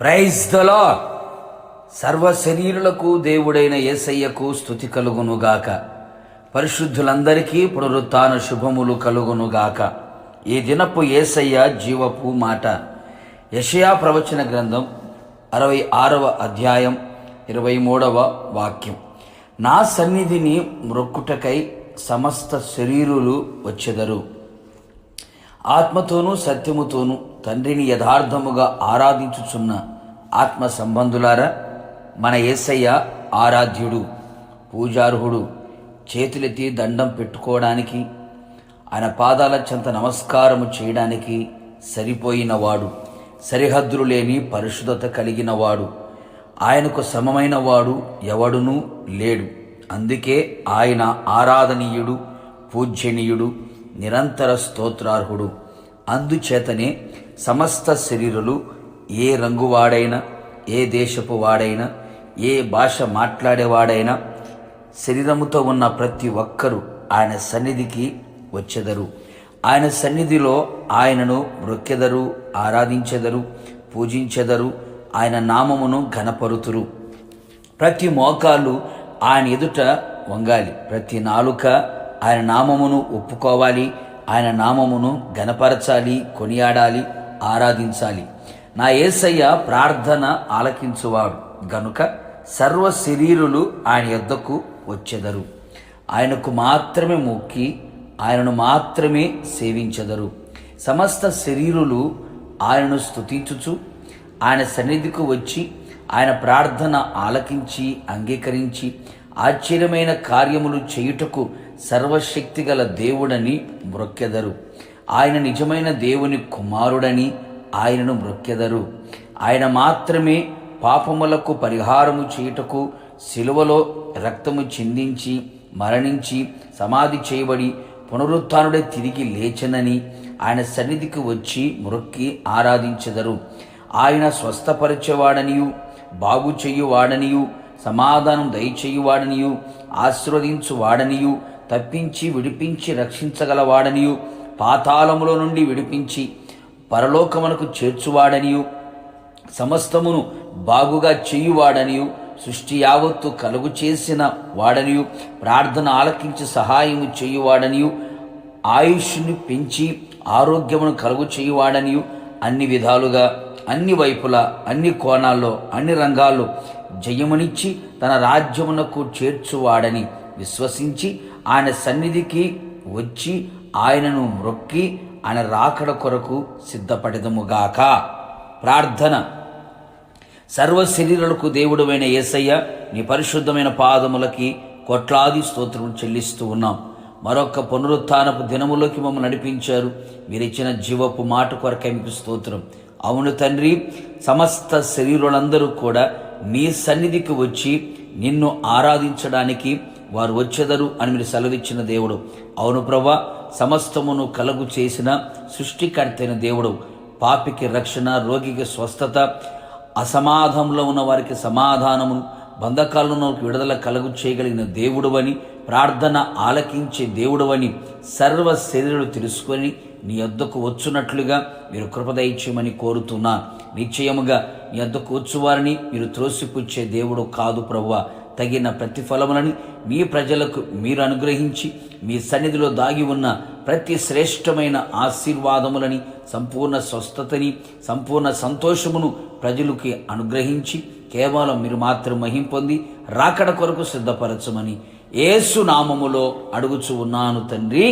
Praise the lord. సర్వ శరీరులకు దేవుడైన యేసయ్యకు స్తుతి కలుగునుగాక. పరిశుద్ధులందరికీ పునరుత్థాన శుభములు కలుగునుగాక. ఈ దినపు యేసయ్య జీవపు మాట. యెషయా ప్రవచన గ్రంథం 66వ అధ్యాయం 23వ వాక్యం. నా సన్నిధిని మ్రొక్కుటకై సమస్త శరీరులు వచ్చెదరు. ఆత్మతోనూ సత్యముతోనూ తండ్రిని యథార్థముగా ఆరాధించుచున్న ఆత్మ సంబంధులారా, మన యేసయ్య ఆరాధ్యుడు, పూజార్హుడు. చేతులెత్తి దండం పెట్టుకోవడానికి, ఆయన పాదాల చెంత నమస్కారము చేయడానికి సరిపోయినవాడు, సరిహద్దులు లేని పరిశుద్ధత కలిగినవాడు. ఆయనకు సమమైన వాడు ఎవడునూ లేడు. అందుకే ఆయన ఆరాధనీయుడు, పూజ్యనీయుడు, నిరంతర స్తోత్రార్హుడు. అందుచేతనే సమస్త శరీరులు, ఏ రంగువాడైనా, ఏ దేశపు వాడైనా, ఏ భాష మాట్లాడేవాడైనా, శరీరముతో ఉన్న ప్రతి ఒక్కరూ ఆయన సన్నిధికి వచ్చెదరు. ఆయన సన్నిధిలో ఆయనను మ్రొక్కెదరు, ఆరాధించెదరు, పూజించెదరు, ఆయన నామమును ఘనపరుతురు. ప్రతి మోకాలు ఆయన ఎదుట వంగాలి, ప్రతి నాలుక ఆయన నామమును ఒప్పుకోవాలి, ఆయన నామమును ఘనపరచాలి, కొనియాడాలి, ఆరాధించాలి. నా యేసయ్య ప్రార్థన ఆలకించువాడు గనుక సర్వ శరీరులు ఆయన యొద్దకు వచ్చెదరు. ఆయనకు మాత్రమే మొక్కి ఆయనను మాత్రమే సేవించెదరు. సమస్త శరీరులు ఆయనను స్తుతించుచు ఆయన సన్నిధికి వచ్చి ఆయన ప్రార్థన ఆలకించి అంగీకరించి ఆశ్చర్యమైన కార్యములు చేయుటకు సర్వశక్తిగల దేవుడని మ్రొక్కెదరు. ఆయన నిజమైన దేవుని కుమారుడని ఆయనను మ్రొక్కెదరు. ఆయన మాత్రమే పాపములకు పరిహారము చేయుటకు శిలువలో రక్తము చిందించి మరణించి సమాధి చేయబడి పునరుత్థానుడై తిరిగి లేచెనని ఆయన సన్నిధికి వచ్చి మ్రొక్కి ఆరాధించెదరు. ఆయన స్వస్థపరిచేవాడనియు, బాగు చేయువాడనియు, సమాధానం దయచేయువాడనియు, ఆశీర్వదించువాడనియు, తప్పించి విడిపించి రక్షించగలవాడనియు, పాతాళములో నుండి విడిపించి పరలోకమునకు చేర్చువాడనియు, సమస్తమును బాగుగా చేయువాడనియు, సృష్టి యావత్తు కలుగు చేసిన వాడనియు, ప్రార్థన ఆలకించి సహాయము చేయువాడనియు, ఆయుష్ని పెంచి ఆరోగ్యమును కలుగు చేయువాడనియు, అన్ని విధాలుగా, అన్ని వైపులా, అన్ని కోణాల్లో, అన్ని రంగాల్లో జయమునిచ్చి తన రాజ్యమునకు చేర్చువాడని విశ్వసించి ఆయన సన్నిధికి వచ్చి ఆయనను మ్రొక్కి ఆయన రాకడ కొరకు సిద్ధపడెదముగాక. ప్రార్థన. సర్వ శరీరులకు దేవుడమైన యేసయ్య, నీ పరిశుద్ధమైన పాదములకి కోట్లాది స్తోత్రం చెల్లిస్తూ ఉన్నాం. మరొక పునరుత్థానపు దినములోకి మమ్మల్ని నడిపించారు. మీరిచ్చిన జీవపు మాట కొరకై మీకు స్తోత్రం. అవును తండ్రి, సమస్త శరీరులందరూ కూడా నీ సన్నిధికి వచ్చి నిన్ను ఆరాధించడానికి వారు వచ్చెదరు అని మీరు సెలవిచ్చిన దేవుడు. అవును ప్రభా, సమస్తమును కలుగు చేసిన సృష్టికర్తైన దేవుడు. పాపికి రక్షణ, రోగికి స్వస్థత, అసమాధానంలో ఉన్న వారికి సమాధానము, బంధకాలను విడుదల కలుగు చేయగలిగిన దేవుడువని, ప్రార్థన ఆలకించే దేవుడువని సర్వ శరీరులు తెలుసుకొని నీ యొద్దకు వచ్చున్నట్లుగా మీరు కృపదయించమని కోరుతున్నా. నిశ్చయముగా నీ యొద్దకు వచ్చువారిని మీరు త్రోసిపుచ్చే దేవుడు కాదు ప్రభువా. తగిన ప్రతిఫలములని మీ ప్రజలకు మీరు అనుగ్రహించి మీ సన్నిధిలో దాగి ఉన్న ప్రతి శ్రేష్టమైన ఆశీర్వాదములని, సంపూర్ణ స్వస్థతని, సంపూర్ణ సంతోషమును ప్రజలకి అనుగ్రహించి కేవలం మీరు మాత్రం మహిం పొంది రాకడ కొరకు సిద్ధపరచమని యేసు నామములో అడుగుచు ఉన్నాను తండ్రి,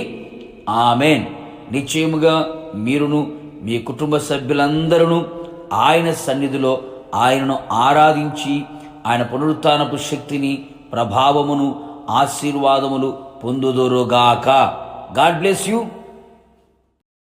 ఆమెన్. నిశ్చయముగా మీరును మీ కుటుంబ సభ్యులందరూ ఆయన సన్నిధిలో ఆయనను ఆరాధించి ఆయన పునరుత్థానపు శక్తిని, ప్రభావమును, ఆశీర్వాదములు పొందుదురుగాక. God bless you.